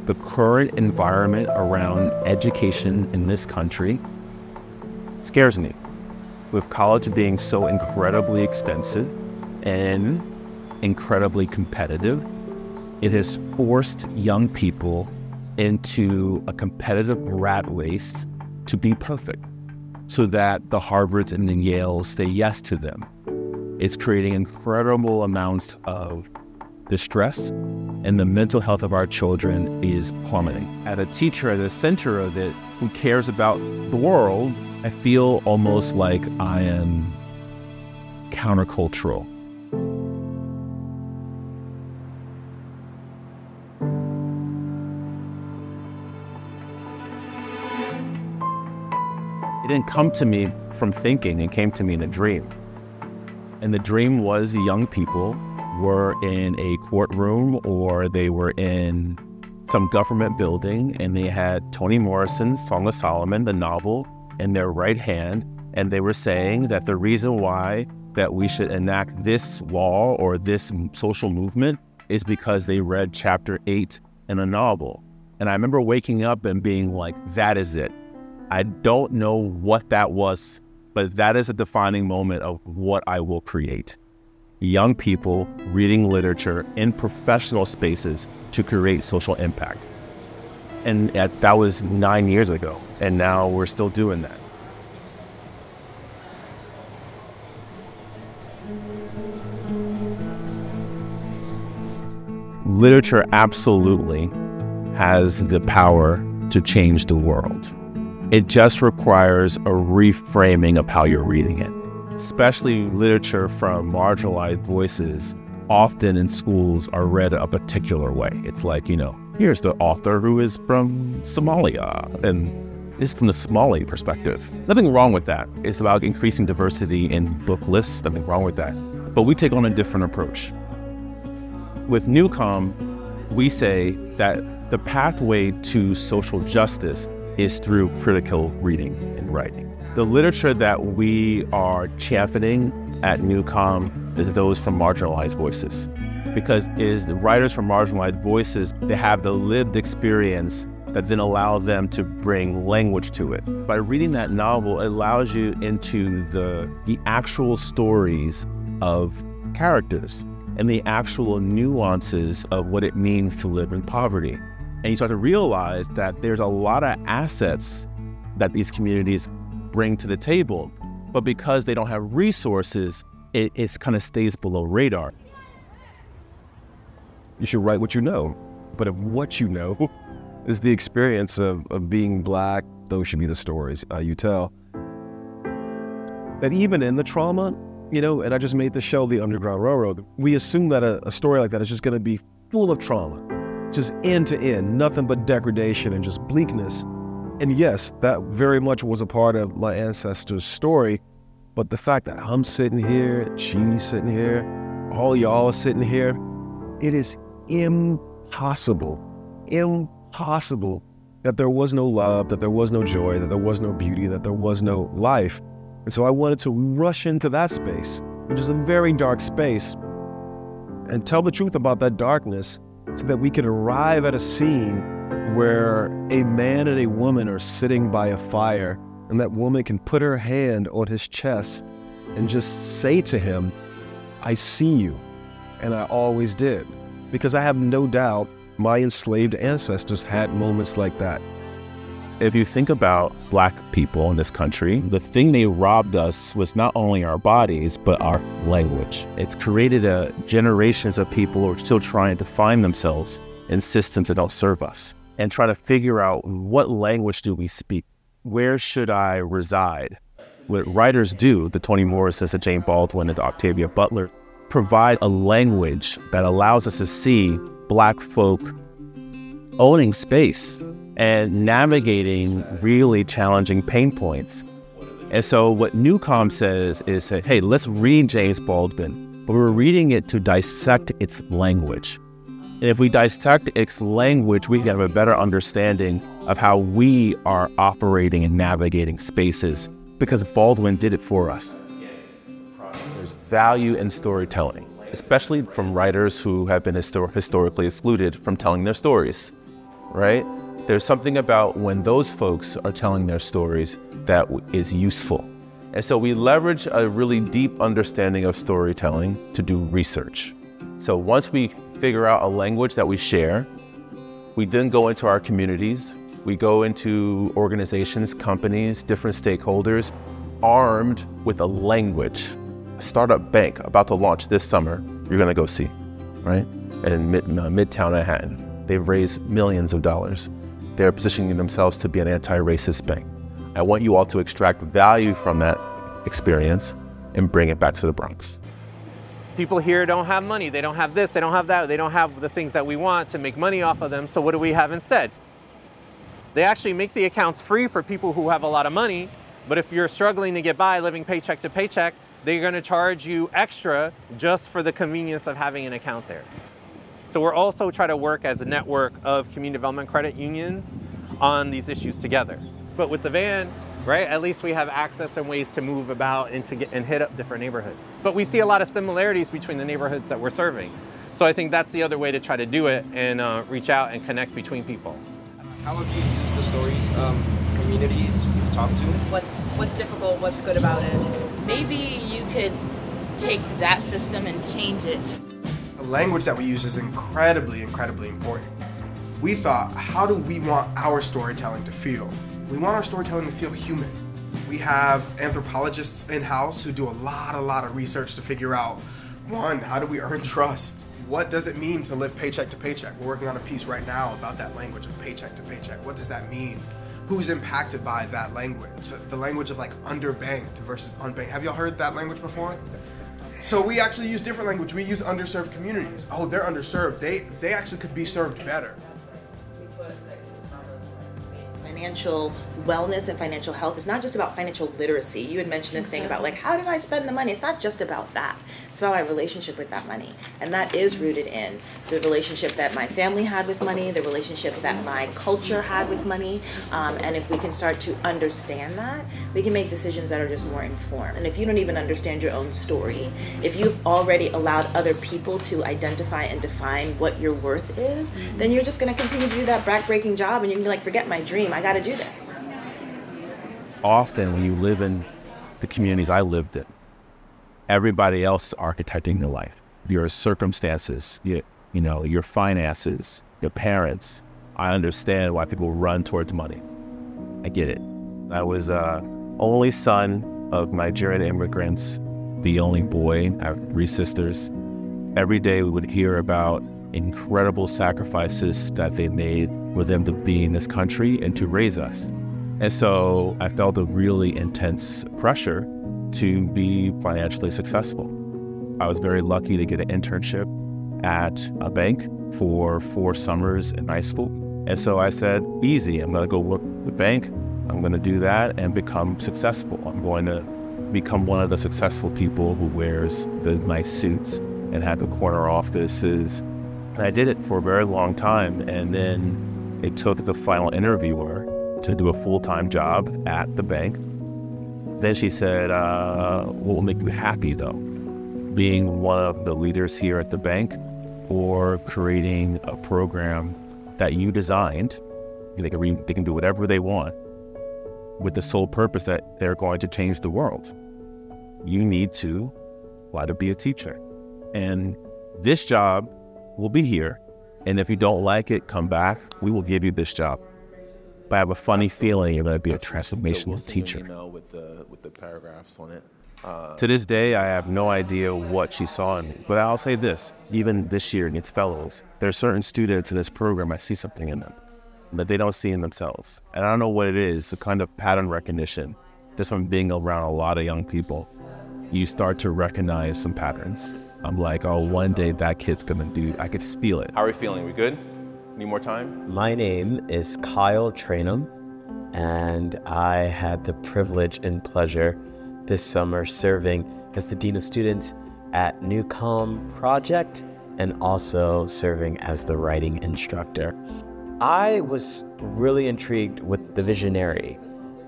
the current environment around education in this country scares me. With college being so incredibly extensive and incredibly competitive, it has forced young people into a competitive rat race to be perfect so that the Harvards and the Yales say yes to them. It's creating incredible amounts of distress, and the mental health of our children is plummeting. As a teacher at the center of it who cares about the world, I feel almost like I am countercultural. It didn't come to me from thinking, it came to me in a dream. And the dream was young people were in a courtroom or they were in some government building and they had Toni Morrison's Song of Solomon, the novel, in their right hand. And they were saying that the reason why that we should enact this law or this social movement is because they read chapter 8 in a novel. And I remember waking up and being like, that is it. I don't know what that was, but that is a defining moment of what I will create. Young people reading literature in professional spaces to create social impact. And that was 9 years ago, and now we're still doing that. Literature absolutely has the power to change the world. It just requires a reframing of how you're reading it. Especially literature from marginalized voices, often in schools are read a particular way. It's like, here's the author who is from Somalia, and it's from the Somali perspective. Nothing wrong with that. It's about increasing diversity in book lists, nothing wrong with that. But we take on a different approach. With NewComm, we say that the pathway to social justice is through critical reading and writing. The literature that we are championing at NewComm is those from marginalized voices, because the writers from marginalized voices, they have the lived experience that then allow them to bring language to it. By reading that novel, it allows you into the actual stories of characters and the actual nuances of what it means to live in poverty. And you start to realize that there's a lot of assets that these communities bring to the table, but because they don't have resources, it kind of stays below radar. You should write what you know, but if what you know is the experience of being Black, those should be the stories you tell. That even in the trauma, and I just made the show, The Underground Railroad, we assume that a story like that is just gonna be full of trauma. Just end to end, nothing but degradation and just bleakness. And yes, that very much was a part of my ancestors' story, but the fact that I'm sitting here, Chini's sitting here, all y'all are sitting here, it is impossible that there was no love, that there was no joy, that there was no beauty, that there was no life. And so I wanted to rush into that space, which is a very dark space, and tell the truth about that darkness, so that we can arrive at a scene where a man and a woman are sitting by a fire, and that woman can put her hand on his chest and just say to him, I see you, and I always did. Because I have no doubt my enslaved ancestors had moments like that. If you think about Black people in this country, the thing they robbed us was not only our bodies, but our language. It's created generations of people who are still trying to find themselves in systems that don't serve us and try to figure out, what language do we speak? Where should I reside? What writers do, the Toni Morrisons, the Jane Baldwin, and the Octavia Butler, provide a language that allows us to see Black folk owning space and navigating really challenging pain points. And so what NewComm says is, hey, let's read James Baldwin, but we're reading it to dissect its language. And if we dissect its language, we can have a better understanding of how we are operating and navigating spaces, because Baldwin did it for us. There's value in storytelling, especially from writers who have been historically excluded from telling their stories. right? There's something about when those folks are telling their stories that is useful. And so we leverage a really deep understanding of storytelling to do research. So once we figure out a language that we share, we then go into our communities, we go into organizations, companies, different stakeholders, armed with a language. A startup bank about to launch this summer, you're gonna go see, right? In Midtown Manhattan. They've raised millions of dollars. They're positioning themselves to be an anti-racist bank. I want you all to extract value from that experience and bring it back to the Bronx. People here don't have money, they don't have this, they don't have that, they don't have the things that we want to make money off of them, so what do we have instead? They actually make the accounts free for people who have a lot of money, but if you're struggling to get by living paycheck to paycheck, they're gonna charge you extra just for the convenience of having an account there. So we're also trying to work as a network of community development credit unions on these issues together. But with the van, right, at least we have access and ways to move about and hit up different neighborhoods. But we see a lot of similarities between the neighborhoods that we're serving. So I think that's the other way to try to do it and reach out and connect between people. How have you used the stories communities you've talked to? What's difficult, what's good about it? Maybe you could take that system and change it. The language that we use is incredibly important. We thought, how do we want our storytelling to feel? We want our storytelling to feel human. We have anthropologists in-house who do a lot of research to figure out, one, how do we earn trust? What does it mean to live paycheck to paycheck? We're working on a piece right now about that language of paycheck to paycheck. What does that mean? Who's impacted by that language? The language of like underbanked versus unbanked. Have y'all heard that language before? So we actually use different language. We use underserved communities. Oh, they're underserved. They actually could be served better. Financial wellness and financial health is not just about financial literacy. You had mentioned this thing about like, how did I spend the money? It's not just about that. It's about my relationship with that money. And that is rooted in the relationship that my family had with money, the relationship that my culture had with money. And if we can start to understand that, we can make decisions that are just more informed. And if you don't even understand your own story, if you've already allowed other people to identify and define what your worth is, then you're just gonna continue to do that back-breaking job and you can be like, forget my dream, I gotta do this. Often when you live in the communities I lived in, everybody else is architecting your life. Your circumstances, you know, your finances, your parents. I understand why people run towards money. I get it. I was only son of Nigerian immigrants, the only boy. I have 3 sisters. Every day we would hear about incredible sacrifices that they made for them to be in this country and to raise us. And so I felt a really intense pressure to be financially successful. I was very lucky to get an internship at a bank for 4 summers in high school. And so I said, easy, I'm gonna go work at the bank. I'm gonna do that and become successful. I'm going to become one of the successful people who wears the nice suits and have the corner offices. And I did it for a very long time. And then it took the final interviewer to do a full-time job at the bank. Then she said, what will make you happy though? Being one of the leaders here at the bank or creating a program that you designed. They can do whatever they want with the sole purpose that they're going to change the world. You need to apply to be a teacher. And this job will be here. And if you don't like it, come back. We will give you this job. But I have a funny feeling you're going to be a transformational teacher. Email with the paragraphs on it. To this day, I have no idea what she saw in me. But I'll say this, even this year in its fellows, there are certain students in this program, I see something in them that they don't see in themselves. And I don't know what it is, a kind of pattern recognition. Just from being around a lot of young people, you start to recognize some patterns. I'm like, oh, one day that kid's gonna do, I could just feel it. How are we feeling? We good? Need more time? My name is Kyle Trainum, and I had the privilege and pleasure this summer serving as the Dean of Students at NewComm project and also serving as the writing instructor. I was really intrigued with the visionary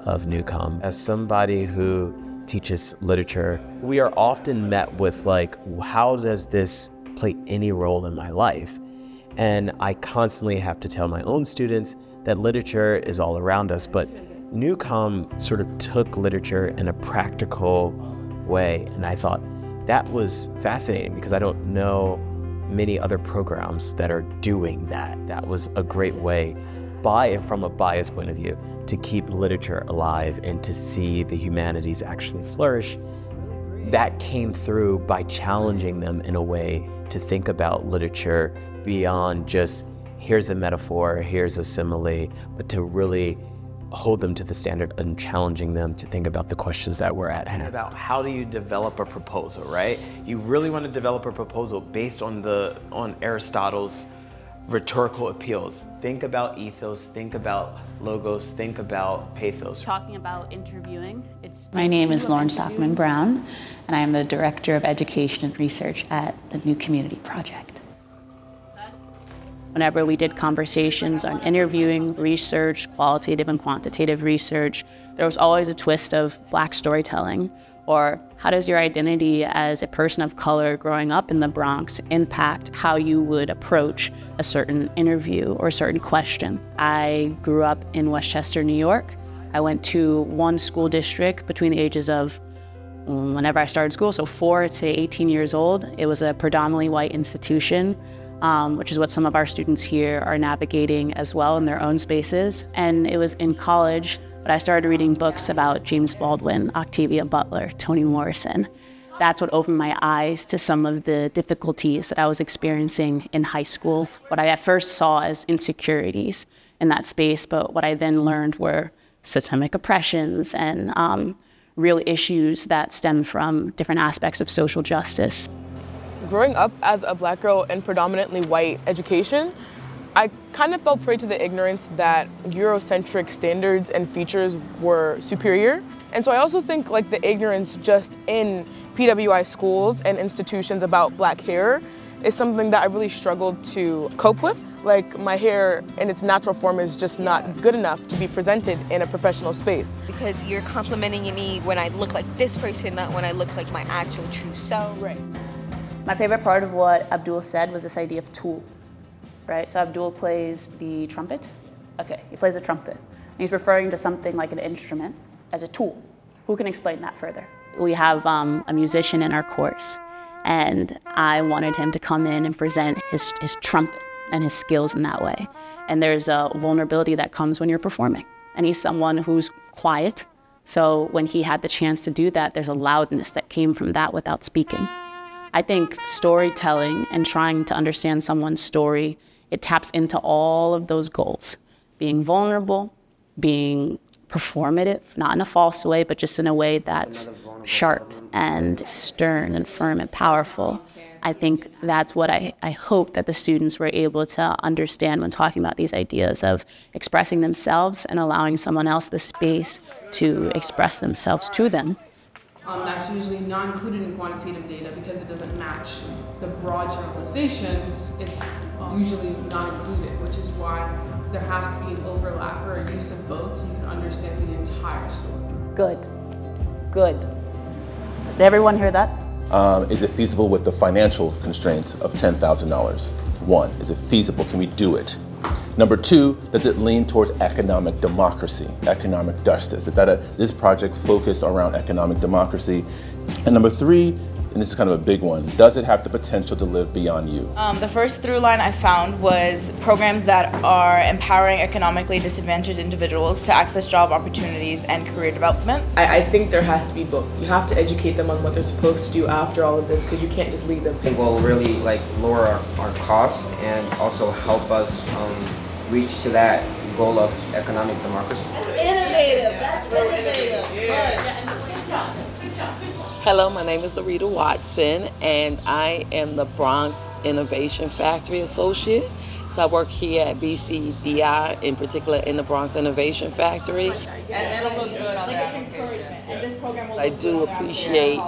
of NewComm. As somebody who teaches literature, we are often met with like, how does this play any role in my life? And I constantly have to tell my own students that literature is all around us, but NewComm sort of took literature in a practical way. And I thought that was fascinating because I don't know many other programs that are doing that. That was a great way, from a bias point of view, to keep literature alive and to see the humanities actually flourish. That came through by challenging them in a way to think about literature beyond just here's a metaphor, here's a simile, but to really hold them to the standard and challenging them to think about the questions that were at hand. About how do you develop a proposal, right? You really want to develop a proposal based on Aristotle's rhetorical appeals. Think about ethos, think about logos, think about pathos. Talking about interviewing, my name is Lauren Stockman Brown, and I am the Director of Education and Research at the New Community Project. Whenever we did conversations on interviewing, research, qualitative and quantitative research, there was always a twist of Black storytelling, or how does your identity as a person of color growing up in the Bronx impact how you would approach a certain interview or a certain question. I grew up in Westchester, New York. I went to one school district between the ages of whenever I started school, so 4 to 18 years old. It was a predominantly white institution, which is what some of our students here are navigating as well in their own spaces. And it was in college that I started reading books about James Baldwin, Octavia Butler, Toni Morrison. That's what opened my eyes to some of the difficulties that I was experiencing in high school. What I at first saw as insecurities in that space, but what I then learned were systemic oppressions and real issues that stem from different aspects of social justice. Growing up as a Black girl in predominantly white education, I kind of fell prey to the ignorance that Eurocentric standards and features were superior. And so I also think like the ignorance just in PWI schools and institutions about Black hair is something that I really struggled to cope with. Like my hair in its natural form is just not good enough to be presented in a professional space. Because you're complimenting me when I look like this person, not when I look like my actual true self. Right. My favorite part of what Abdul said was this idea of tool, right? So Abdul plays the trumpet. Okay, he plays a trumpet. And he's referring to something like an instrument as a tool. Who can explain that further? We have a musician in our course, and I wanted him to come in and present his trumpet and his skills in that way. And there's a vulnerability that comes when you're performing. And he's someone who's quiet. So when he had the chance to do that, there's a loudness that came from that without speaking. I think storytelling and trying to understand someone's story, it taps into all of those goals. Being vulnerable, being performative, not in a false way, but just in a way that's sharp and stern and firm and powerful. I think that's what I hope that the students were able to understand when talking about these ideas of expressing themselves and allowing someone else the space to express themselves to them. That's usually not included in quantitative data because it doesn't match the broad generalizations. It's usually not included, which is why there has to be an overlap or a use of both so you can understand the entire story. Good. Good. Did everyone hear that? Is it feasible with the financial constraints of $10,000? 1, is it feasible? Can we do it? Number 2, does it lean towards economic democracy, economic justice? Is that this project focused around economic democracy? And number 3, and this is kind of a big one, does it have the potential to live beyond you? The first through line I found was programs that are empowering economically disadvantaged individuals to access job opportunities and career development. I think there has to be both. You have to educate them on what they're supposed to do after all of this because you can't just leave them. I think will really lower our costs and also help us reach to that goal of economic democracy. That's innovative. That's innovative. Hello, my name is Larita Watson, and I am the Bronx Innovation Factory Associate. So I work here at BCDI, in particular in the Bronx Innovation Factory. And it'll look good on that. It's encouragement. And this program will I do appreciate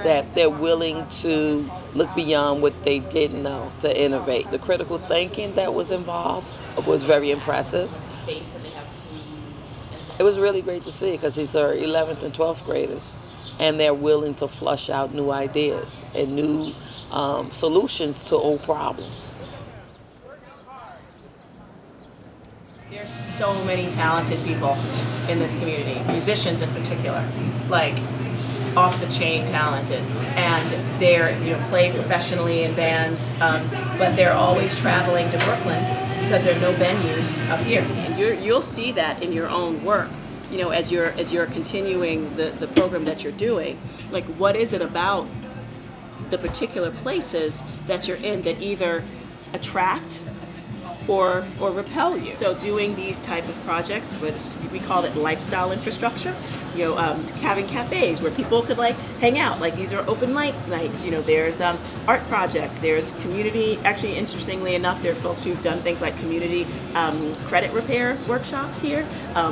that they're willing to look beyond what they didn't know to innovate. The critical thinking that was involved was very impressive. It was really great to see because these are 11th and 12th graders, and they're willing to flush out new ideas and new solutions to old problems. There's so many talented people in this community, musicians in particular, like off the chain talented, and they're play professionally in bands, but they're always traveling to Brooklyn because there are no venues up here. And you'll see that in your own work, as you're continuing the program that you're doing. Like, what is it about the particular places that you're in that either attract or repel you? So doing these type of projects, we call it lifestyle infrastructure, having cafes where people could hang out, these are open mic nights, there's art projects, there's community, actually interestingly enough, there are folks who've done things like community credit repair workshops here,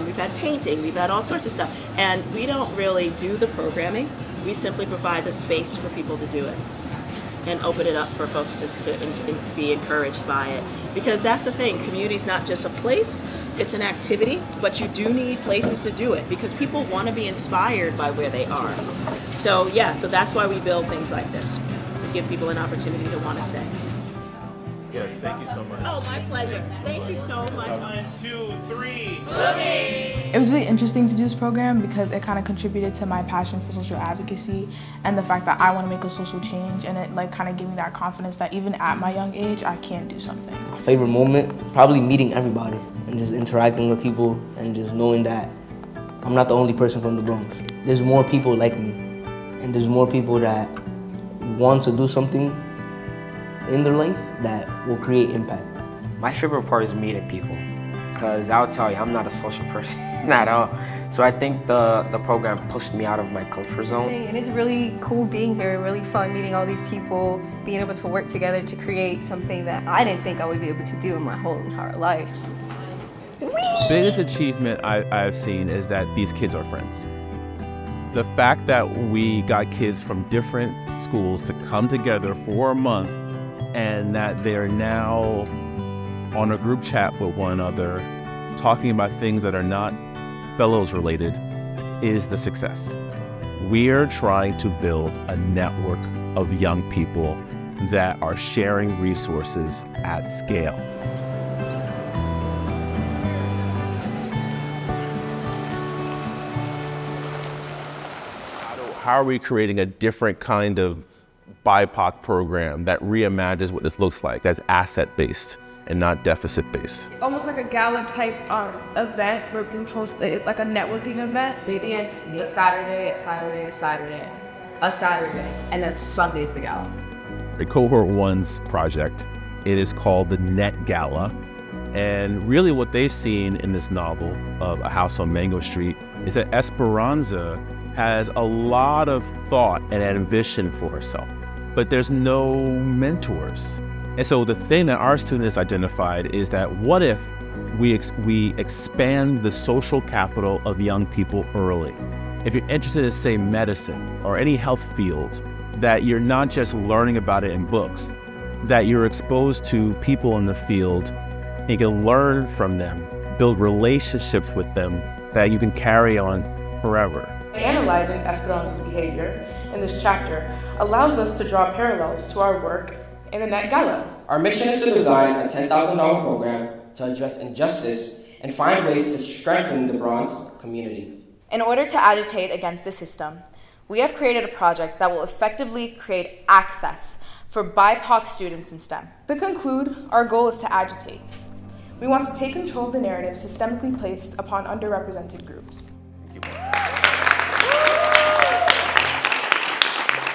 we've had painting, we've had all sorts of stuff, and we don't really do the programming, we simply provide the space for people to do it and open it up for folks to be encouraged by it. Because that's the thing, community's not just a place, it's an activity, but you do need places to do it because people want to be inspired by where they are. So yeah, so that's why we build things like this, to give people an opportunity to want to stay. Yes, thank you so much. Oh, my pleasure. Thank you so much. 1, 2, 3. It was really interesting to do this program because it kind of contributed to my passion for social advocacy and the fact that I want to make a social change, and it kind of gave me that confidence that even at my young age, I can do something. My favorite moment, probably meeting everybody and just interacting with people and just knowing that I'm not the only person from the Bronx. There's more people like me, and there's more people that want to do something in their life that will create impact. My favorite part is meeting people, because I'll tell you, I'm not a social person at all. So I think the program pushed me out of my comfort zone. And it's really cool being here, really fun meeting all these people, being able to work together to create something that I didn't think I would be able to do in my whole entire life. The biggest achievement I've seen is that these kids are friends. The fact that we got kids from different schools to come together for a month and that they're now on a group chat with one another, talking about things that are not fellows related, is the success. We are trying to build a network of young people that are sharing resources at scale. How are we creating a different kind of BIPOC program that reimagines what this looks like, that's asset-based and not deficit-based? Almost like a gala type event where we host like a networking event. Maybe it's a Saturday, and then Sunday's the gala. Cohort 1's project, it is called the Net Gala. And really what they've seen in this novel of A House on Mango Street is that Esperanza has a lot of thought and ambition for herself, but there's no mentors. And so the thing that our students identified is that what if we expand the social capital of young people early? If you're interested in, say, medicine or any health field, that you're not just learning about it in books, that you're exposed to people in the field and you can learn from them, build relationships with them that you can carry on forever. Analyzing Esperanza's behavior in this chapter allows us to draw parallels to our work in the Net Gala. Our mission is to design a $10,000 program to address injustice and find ways to strengthen the Bronx community. In order to agitate against the system, we have created a project that will effectively create access for BIPOC students in STEM. To conclude, our goal is to agitate. We want to take control of the narrative systemically placed upon underrepresented groups.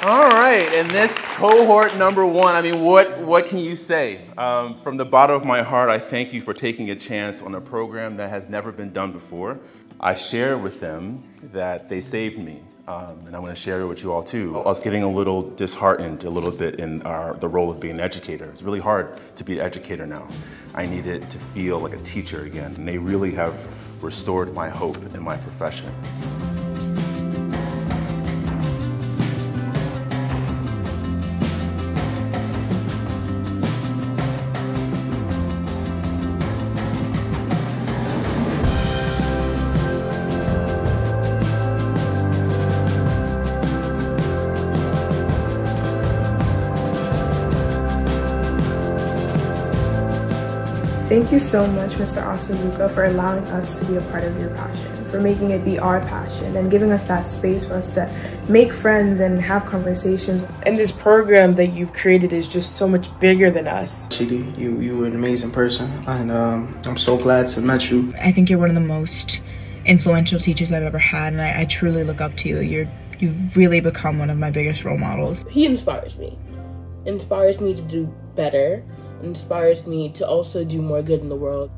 All right, and this cohort number 1, I mean, what can you say? From the bottom of my heart, I thank you for taking a chance on a program that has never been done before. I share with them that they saved me, and I want to share it with you all too. I was getting a little disheartened a little bit in the role of being an educator. It's really hard to be an educator now. I needed to feel like a teacher again, and they really have restored my hope in my profession. Thank you so much, Mr. Asaluka, for allowing us to be a part of your passion, for making it be our passion, and giving us that space for us to make friends and have conversations. And this program that you've created is just so much bigger than us. Chidi, you were an amazing person, and I'm so glad to meet you. I think you're one of the most influential teachers I've ever had, and I truly look up to you. You've really become one of my biggest role models. He inspires me to do better, inspires me to also do more good in the world.